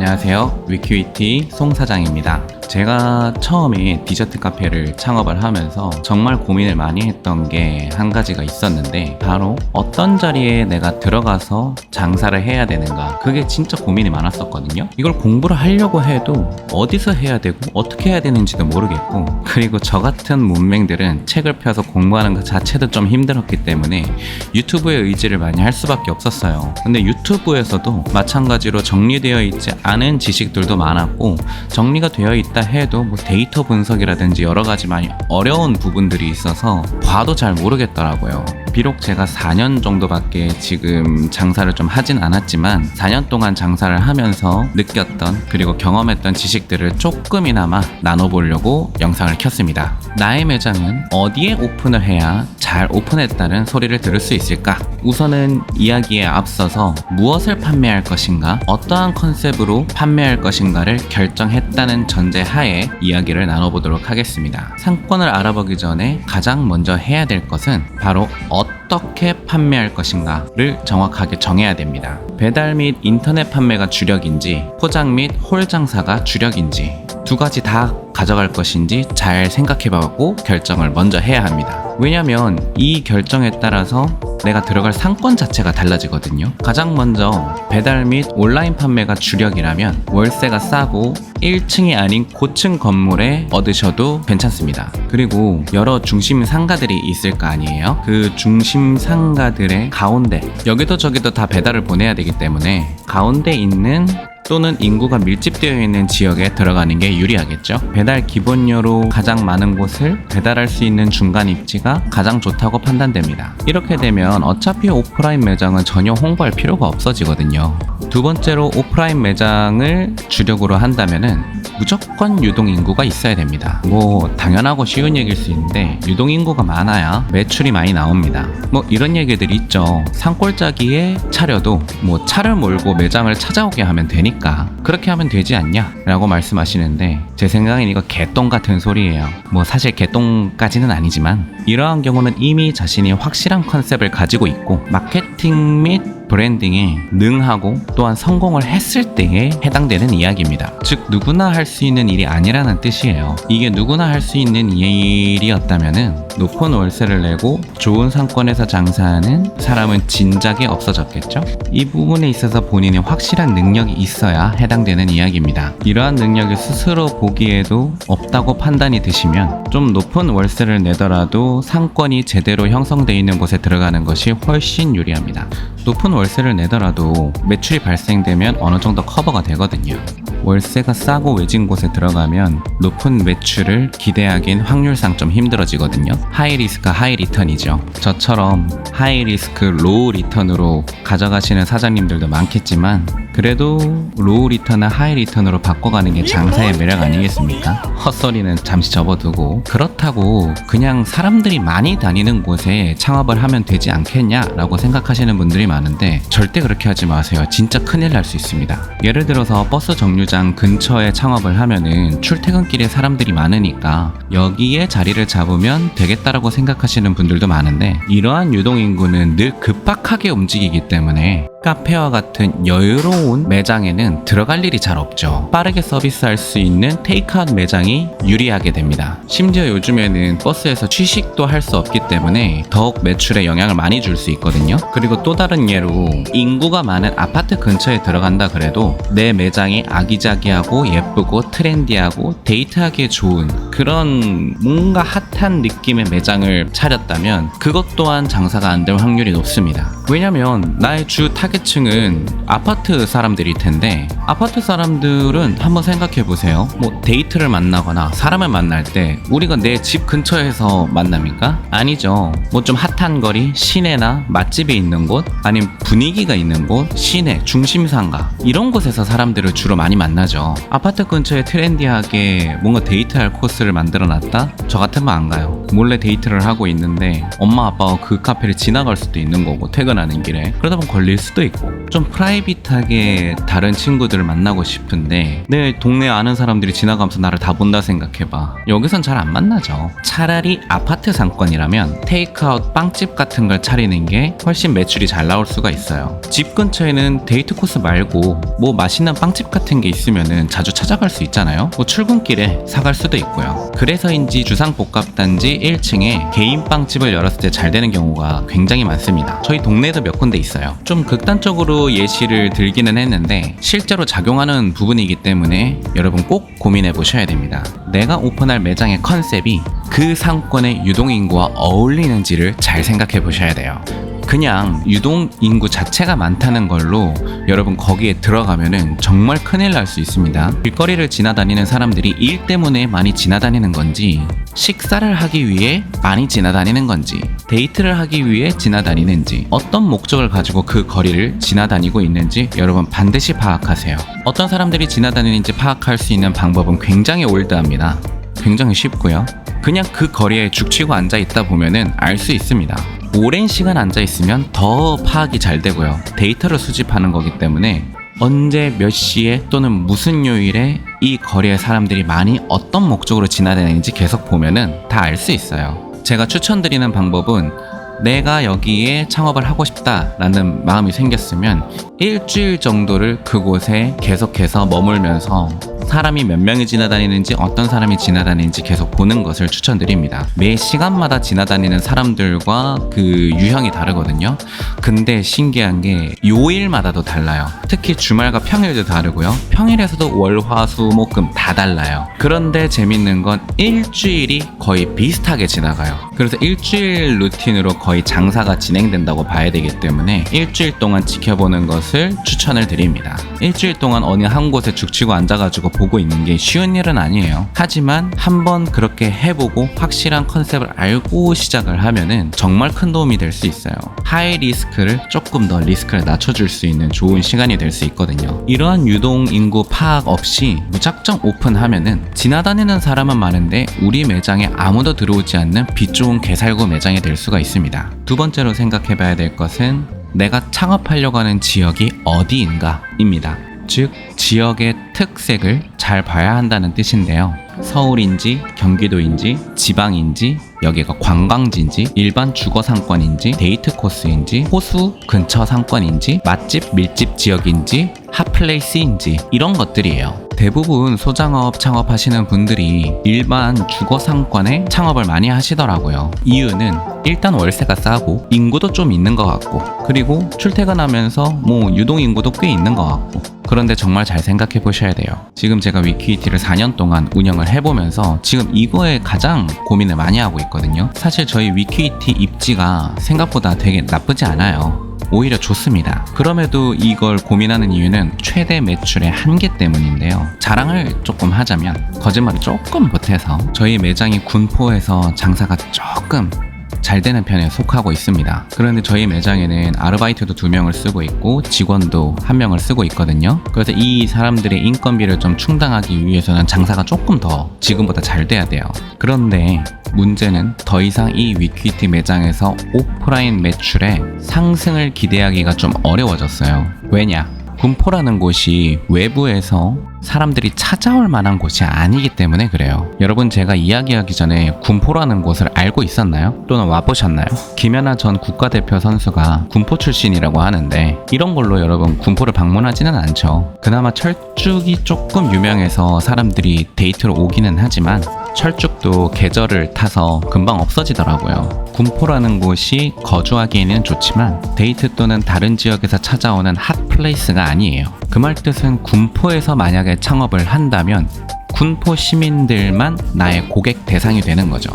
안녕하세요. 위키위티 송 사장입니다. 제가 처음에 디저트 카페를 창업을 하면서 정말 고민을 많이 했던 게 한 가지가 있었는데, 바로 어떤 자리에 내가 들어가서 장사를 해야 되는가, 그게 진짜 고민이 많았었거든요. 이걸 공부를 하려고 해도 어디서 해야 되고 어떻게 해야 되는지도 모르겠고, 그리고 저 같은 문맹들은 책을 펴서 공부하는 것 자체도 좀 힘들었기 때문에 유튜브에 의지를 많이 할 수밖에 없었어요. 근데 유튜브에서도 마찬가지로 정리되어 있지 않은 지식들도 많았고, 정리가 되어 있다 해도 뭐 데이터 분석이라든지 여러 가지 많이 어려운 부분들이 있어서 봐도 잘 모르겠더라고요. 비록 제가 4년 정도밖에 지금 장사를 좀 하진 않았지만, 4년 동안 장사를 하면서 느꼈던 그리고 경험했던 지식들을 조금이나마 나눠보려고 영상을 켰습니다. 나의 매장은 어디에 오픈을 해야 잘 오픈했다는 소리를 들을 수 있을까? 우선은 이야기에 앞서서 무엇을 판매할 것인가, 어떠한 컨셉으로 판매할 것인가를 결정했다는 전제 하에 이야기를 나눠보도록 하겠습니다. 상권을 알아보기 전에 가장 먼저 해야 될 것은 바로 어떻게 판매할 것인가를 정확하게 정해야 됩니다. 배달 및 인터넷 판매가 주력인지, 포장 및 홀 장사가 주력인지, 두 가지 다 가져갈 것인지 잘 생각해보고 결정을 먼저 해야 합니다. 왜냐면 이 결정에 따라서 내가 들어갈 상권 자체가 달라지거든요. 가장 먼저 배달 및 온라인 판매가 주력이라면 월세가 싸고 1층이 아닌 고층 건물에 얻으셔도 괜찮습니다. 그리고 여러 중심 상가들이 있을 거 아니에요. 그 중심 상가들의 가운데, 여기도 저기도 다 배달을 보내야 되기 때문에 가운데 있는 또는 인구가 밀집되어 있는 지역에 들어가는 게 유리하겠죠. 배달 기본료로 가장 많은 곳을 배달할 수 있는 중간 입지가 가장 좋다고 판단됩니다. 이렇게 되면 어차피 오프라인 매장은 전혀 홍보할 필요가 없어지거든요. 두 번째로, 오프라인 매장을 주력으로 한다면은 무조건 유동인구가 있어야 됩니다. 뭐 당연하고 쉬운 얘기일 수 있는데, 유동인구가 많아야 매출이 많이 나옵니다. 뭐 이런 얘기들이 있죠. 산골짜기에 차려도 뭐 차를 몰고 매장을 찾아오게 하면 되니까 그렇게 하면 되지 않냐 라고 말씀하시는데, 제 생각엔 이거 개똥 같은 소리예요. 뭐 사실 개똥까지는 아니지만, 이러한 경우는 이미 자신이 확실한 컨셉을 가지고 있고 마케팅 및 브랜딩에 능하고 또한 성공을 했을 때에 해당되는 이야기입니다. 즉, 누구나 할 수 있는 일이 아니라는 뜻이에요. 이게 누구나 할 수 있는 일이었다면은 높은 월세를 내고 좋은 상권에서 장사하는 사람은 진작에 없어졌겠죠? 이 부분에 있어서 본인이 확실한 능력이 있어야 해당되는 이야기입니다. 이러한 능력이 스스로 보기에도 없다고 판단이 드시면 좀 높은 월세를 내더라도 상권이 제대로 형성되어 있는 곳에 들어가는 것이 훨씬 유리합니다. 높은 월세를 내더라도 매출이 발생되면 어느 정도 커버가 되거든요. 월세가 싸고 외진 곳에 들어가면 높은 매출을 기대하기엔 확률상 좀 힘들어지거든요. 하이 리스크 하이 리턴이죠. 저처럼 하이 리스크 로우 리턴으로 가져가시는 사장님들도 많겠지만, 그래도 로우 리턴을 하이 리턴으로 바꿔가는 게 장사의 매력 아니겠습니까? 헛소리는 잠시 접어두고, 그렇다고 그냥 사람들이 많이 다니는 곳에 창업을 하면 되지 않겠냐라고 생각하시는 분들이 많은데, 절대 그렇게 하지 마세요. 진짜 큰일 날 수 있습니다. 예를 들어서 버스 정류장 근처에 창업을 하면은 출퇴근길에 사람들이 많으니까 여기에 자리를 잡으면 되겠다라고 생각하시는 분들도 많은데, 이러한 유동인구는 늘 급박하게 움직이기 때문에 카페와 같은 여유로운 매장에는 들어갈 일이 잘 없죠. 빠르게 서비스할 수 있는 테이크아웃 매장이 유리하게 됩니다. 심지어 요즘에는 버스에서 취식도 할 수 없기 때문에 더욱 매출에 영향을 많이 줄 수 있거든요. 그리고 또 다른 예로, 인구가 많은 아파트 근처에 들어간다 그래도 내 매장이 아기자기하고 예쁘고 트렌디하고 데이트하기에 좋은 그런 뭔가 핫한 느낌의 매장을 차렸다면 그것 또한 장사가 안 될 확률이 높습니다. 왜냐면 나의 주 타겟층은 아파트 사람들일 텐데, 아파트 사람들은 한번 생각해 보세요. 뭐 데이트를 만나거나 사람을 만날 때 우리가 내 집 근처에서 만납니까? 아니죠. 뭐 좀 핫한 거리, 시내나 맛집이 있는 곳, 아니면 분위기가 있는 곳, 시내, 중심상가, 이런 곳에서 사람들을 주로 많이 만나죠. 아파트 근처에 트렌디하게 뭔가 데이트할 코스를 만들어 놨다? 저 같으면 안 가요. 몰래 데이트를 하고 있는데 엄마 아빠가 그 카페를 지나갈 수도 있는 거고, 퇴근하는 길에. 그러다 보면 걸릴 수도 있고, 좀 프라이빗하게 편하게 다른 친구들을 만나고 싶은데 내 동네 아는 사람들이 지나가면서 나를 다 본다 생각해봐. 여기선 잘 안 만나죠. 차라리 아파트 상권이라면 테이크아웃 빵집 같은 걸 차리는 게 훨씬 매출이 잘 나올 수가 있어요. 집 근처에는 데이트 코스 말고 뭐 맛있는 빵집 같은 게 있으면은 자주 찾아갈 수 있잖아요. 뭐 출근길에 사갈 수도 있고요. 그래서인지 주상복합단지 1층에 개인 빵집을 열었을 때 잘 되는 경우가 굉장히 많습니다. 저희 동네에도 몇 군데 있어요. 좀 극단적으로 예시를 들기는 했는데 실제로 작용하는 부분이기 때문에 여러분 꼭 고민해 보셔야 됩니다. 내가 오픈할 매장의 컨셉이 그 상권의 유동인구와 어울리는지를 잘 생각해 보셔야 돼요. 그냥 유동인구 자체가 많다는 걸로 여러분 거기에 들어가면은 정말 큰일 날 수 있습니다. 길거리를 지나다니는 사람들이 일 때문에 많이 지나다니는 건지, 식사를 하기 위해 많이 지나다니는 건지, 데이트를 하기 위해 지나다니는지, 어떤 목적을 가지고 그 거리를 지나다니고 있는지 여러분 반드시 파악하세요. 어떤 사람들이 지나다니는지 파악할 수 있는 방법은 굉장히 올드합니다. 굉장히 쉽고요. 그냥 그 거리에 죽치고 앉아 있다 보면은 알 수 있습니다. 오랜 시간 앉아 있으면 더 파악이 잘 되고요. 데이터를 수집하는 거기 때문에 언제 몇 시에 또는 무슨 요일에 이 거리에 사람들이 많이 어떤 목적으로 지나다니는지 계속 보면은 다 알 수 있어요. 제가 추천드리는 방법은 내가 여기에 창업을 하고 싶다라는 마음이 생겼으면 일주일 정도를 그곳에 계속해서 머물면서 사람이 몇 명이 지나다니는지 어떤 사람이 지나다니는지 계속 보는 것을 추천드립니다. 매 시간마다 지나다니는 사람들과 그 유형이 다르거든요. 근데 신기한 게 요일마다도 달라요. 특히 주말과 평일도 다르고요. 평일에서도 월, 화, 수, 목, 금 다 달라요. 그런데 재밌는 건 일주일이 거의 비슷하게 지나가요. 그래서 일주일 루틴으로 거의 장사가 진행된다고 봐야 되기 때문에 일주일 동안 지켜보는 것을 추천을 드립니다. 일주일 동안 어느 한 곳에 죽치고 앉아가지고 보고 있는 게 쉬운 일은 아니에요. 하지만 한번 그렇게 해보고 확실한 컨셉을 알고 시작을 하면은 정말 큰 도움이 될 수 있어요. 하이 리스크를 조금 더 리스크를 낮춰줄 수 있는 좋은 시간이 될 수 있거든요. 이러한 유동 인구 파악 없이 무작정 오픈하면은 지나다니는 사람은 많은데 우리 매장에 아무도 들어오지 않는 빛 좋은 개살구 매장이 될 수가 있습니다. 두 번째로 생각해봐야 될 것은 내가 창업하려고 하는 지역이 어디인가입니다. 즉 지역의 특색을 잘 봐야 한다는 뜻인데요. 서울인지 경기도인지 지방인지 여기가 관광지인지 일반 주거 상권인지 데이트 코스인지 호수 근처 상권인지 맛집 밀집 지역인지 핫플레이스인지 이런 것들이에요. 대부분 소장업 창업하시는 분들이 일반 주거 상권에 창업을 많이 하시더라고요. 이유는 일단 월세가 싸고 인구도 좀 있는 것 같고 그리고 출퇴근하면서 뭐 유동인구도 꽤 있는 것 같고 그런데 정말 잘 생각해 보셔야 돼요. 지금 제가 위키위티를 4년 동안 운영을 해보면서 지금 이거에 가장 고민을 많이 하고 있거든요. 사실 저희 위키위티 입지가 생각보다 되게 나쁘지 않아요. 오히려 좋습니다. 그럼에도 이걸 고민하는 이유는 최대 매출의 한계 때문인데요. 자랑을 조금 하자면 거짓말을 조금 보태서 저희 매장이 군포에서 장사가 조금 잘 되는 편에 속하고 있습니다. 그런데 저희 매장에는 아르바이트도 2명을 쓰고 있고 직원도 1명을 쓰고 있거든요. 그래서 이 사람들의 인건비를 좀 충당하기 위해서는 장사가 조금 더 지금보다 잘 돼야 돼요. 그런데 문제는 더 이상 이 위키위티 매장에서 오프라인 매출의 상승을 기대하기가 좀 어려워졌어요. 왜냐? 군포라는 곳이 외부에서 사람들이 찾아올 만한 곳이 아니기 때문에 그래요. 여러분 제가 이야기하기 전에 군포라는 곳을 알고 있었나요? 또는 와보셨나요? 김연아 전 국가대표 선수가 군포 출신이라고 하는데 이런 걸로 여러분 군포를 방문하지는 않죠. 그나마 철쭉이 조금 유명해서 사람들이 데이트로 오기는 하지만 철쭉도 계절을 타서 금방 없어지더라고요. 군포라는 곳이 거주하기에는 좋지만 데이트 또는 다른 지역에서 찾아오는 핫플레이스가 아니에요. 그 말 뜻은 군포에서 만약에 창업을 한다면 군포 시민들만 나의 고객 대상이 되는 거죠.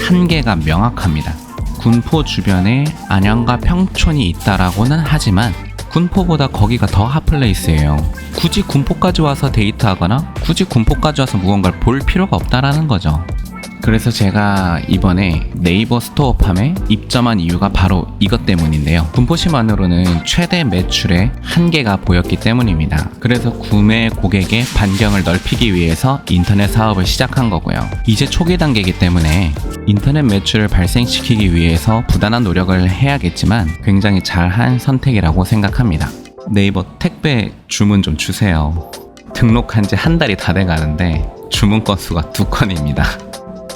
한계가 명확합니다. 군포 주변에 안양과 평촌이 있다라고는 하지만 군포보다 거기가 더 핫플레이스예요. 굳이 군포까지 와서 데이트하거나 굳이 군포까지 와서 무언가를 볼 필요가 없다라는 거죠. 그래서 제가 이번에 네이버 스토어팜에 입점한 이유가 바로 이것 때문인데요. 군포시만으로는 최대 매출의 한계가 보였기 때문입니다. 그래서 구매 고객의 반경을 넓히기 위해서 인터넷 사업을 시작한 거고요. 이제 초기 단계이기 때문에 인터넷 매출을 발생시키기 위해서 부단한 노력을 해야겠지만 굉장히 잘한 선택이라고 생각합니다. 네이버 택배 주문 좀 주세요. 등록한 지 한 달이 다 돼가는데 주문 건수가 2건입니다.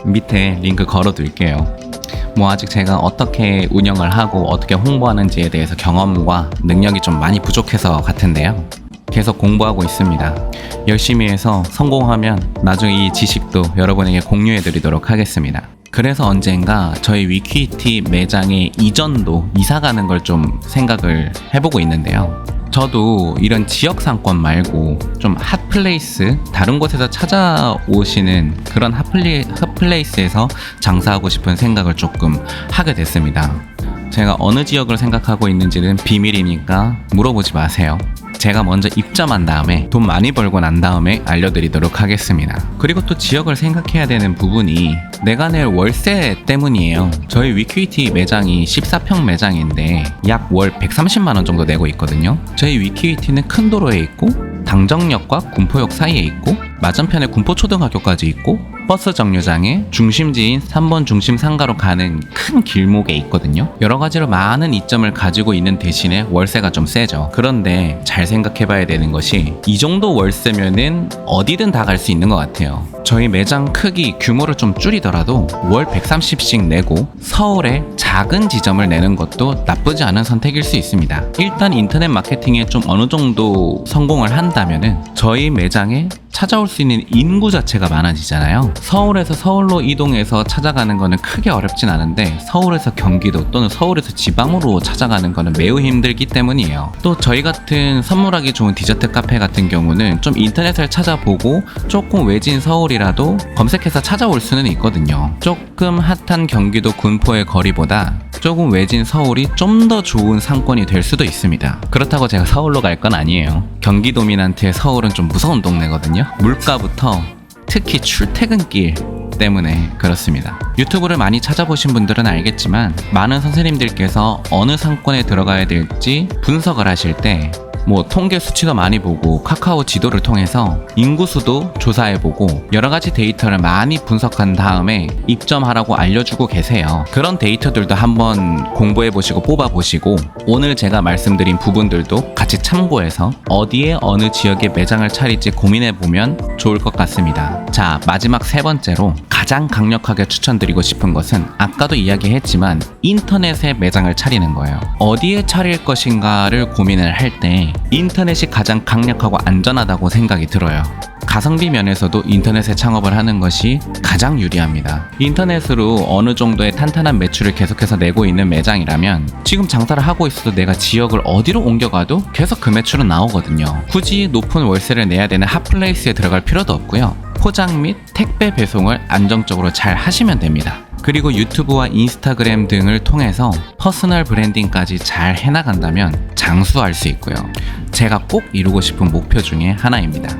밑에 링크 걸어둘게요. 뭐 아직 제가 어떻게 운영을 하고 어떻게 홍보하는지에 대해서 경험과 능력이 좀 많이 부족해서 같은데요. 계속 공부하고 있습니다. 열심히 해서 성공하면 나중에 이 지식도 여러분에게 공유해 드리도록 하겠습니다. 그래서 언젠가 저희 위퀴티 매장의 이전도 이사 가는 걸 좀 생각을 해보고 있는데요. 저도 이런 지역 상권 말고 좀 핫플레이스, 다른 곳에서 찾아오시는 그런 핫플레이스에서 장사하고 싶은 생각을 조금 하게 됐습니다. 제가 어느 지역을 생각하고 있는지는 비밀이니까 물어보지 마세요. 제가 먼저 입점한 다음에 돈 많이 벌고 난 다음에 알려드리도록 하겠습니다. 그리고 또 지역을 생각해야 되는 부분이 내가 낼 월세 때문이에요. 저희 위퀴티 매장이 14평 매장인데 약 월 130만 원 정도 내고 있거든요. 저희 위퀴티는 큰 도로에 있고 당정역과 군포역 사이에 있고 맞은편에 군포초등학교까지 있고 버스 정류장에 중심지인 3번 중심 상가로 가는 큰 길목에 있거든요. 여러 가지로 많은 이점을 가지고 있는 대신에 월세가 좀 세죠. 그런데 잘 생각해봐야 되는 것이 이 정도 월세면은 어디든 다 갈 수 있는 것 같아요. 저희 매장 크기 규모를 좀 줄이더라도 월 130씩 내고 서울에 작은 지점을 내는 것도 나쁘지 않은 선택일 수 있습니다. 일단 인터넷 마케팅에 좀 어느 정도 성공을 한다면은 저희 매장에 찾아올 수 있는 인구 자체가 많아지잖아요. 서울에서 서울로 이동해서 찾아가는 거는 크게 어렵진 않은데 서울에서 경기도 또는 서울에서 지방으로 찾아가는 거는 매우 힘들기 때문이에요. 또 저희 같은 선물하기 좋은 디저트 카페 같은 경우는 좀 인터넷을 찾아보고 조금 외진 서울이라도 검색해서 찾아올 수는 있거든요. 조금 핫한 경기도 군포의 거리보다 조금 외진 서울이 좀 더 좋은 상권이 될 수도 있습니다. 그렇다고 제가 서울로 갈 건 아니에요. 경기 도민한테 서울은 좀 무서운 동네거든요. 물가부터 특히 출퇴근길 때문에 그렇습니다. 유튜브를 많이 찾아보신 분들은 알겠지만 많은 선생님들께서 어느 상권에 들어가야 될지 분석을 하실 때 뭐 통계 수치도 많이 보고 카카오 지도를 통해서 인구수도 조사해보고 여러가지 데이터를 많이 분석한 다음에 입점하라고 알려주고 계세요. 그런 데이터들도 한번 공부해보시고 뽑아보시고 오늘 제가 말씀드린 부분들도 같이 참고해서 어디에 어느 지역에 매장을 차릴지 고민해보면 좋을 것 같습니다. 자, 마지막 세 번째로 가장 강력하게 추천드리고 싶은 것은 아까도 이야기했지만 인터넷에 매장을 차리는 거예요. 어디에 차릴 것인가를 고민을 할 때 인터넷이 가장 강력하고 안전하다고 생각이 들어요. 가성비 면에서도 인터넷에 창업을 하는 것이 가장 유리합니다. 인터넷으로 어느 정도의 탄탄한 매출을 계속해서 내고 있는 매장이라면 지금 장사를 하고 있어도 내가 지역을 어디로 옮겨가도 계속 그 매출은 나오거든요. 굳이 높은 월세를 내야 되는 핫플레이스에 들어갈 필요도 없고요. 포장 및 택배 배송을 안정적으로 잘 하시면 됩니다. 그리고 유튜브와 인스타그램 등을 통해서 퍼스널 브랜딩까지 잘 해나간다면 장수할 수 있고요. 제가 꼭 이루고 싶은 목표 중에 하나입니다.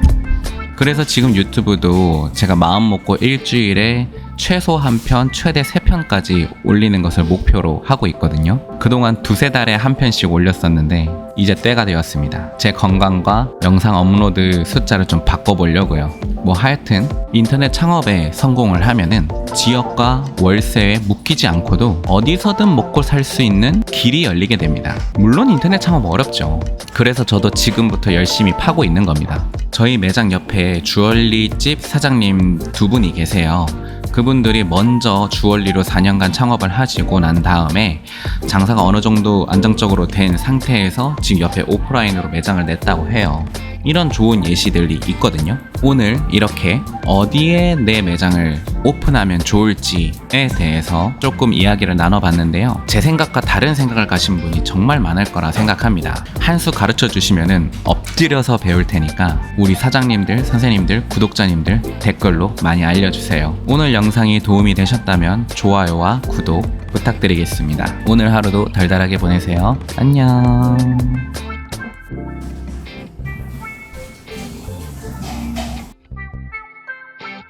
그래서 지금 유튜브도 제가 마음 먹고 일주일에 최소 한 편, 최대 3편까지 올리는 것을 목표로 하고 있거든요. 그동안 2-3달에 한 편씩 올렸었는데 이제 때가 되었습니다. 제 건강과 영상 업로드 숫자를 좀 바꿔보려고요. 뭐 하여튼 인터넷 창업에 성공을 하면은 지역과 월세에 묶이지 않고도 어디서든 먹고 살 수 있는 길이 열리게 됩니다. 물론 인터넷 창업 어렵죠. 그래서 저도 지금부터 열심히 파고 있는 겁니다. 저희 매장 옆에 주얼리집 사장님 2분이 계세요. 그분들이 먼저 주얼리로 4년간 창업을 하시고 난 다음에 장사가 어느 정도 안정적으로 된 상태에서 지금 옆에 오프라인으로 매장을 냈다고 해요. 이런 좋은 예시들이 있거든요. 오늘 이렇게 어디에 내 매장을 오픈하면 좋을지에 대해서 조금 이야기를 나눠봤는데요. 제 생각과 다른 생각을 가신 분이 정말 많을 거라 생각합니다. 한 수 가르쳐 주시면은 엎드려서 배울 테니까 우리 사장님들, 선생님들, 구독자님들 댓글로 많이 알려주세요. 오늘 영상이 도움이 되셨다면 좋아요와 구독 부탁드리겠습니다. 오늘 하루도 달달하게 보내세요. 안녕.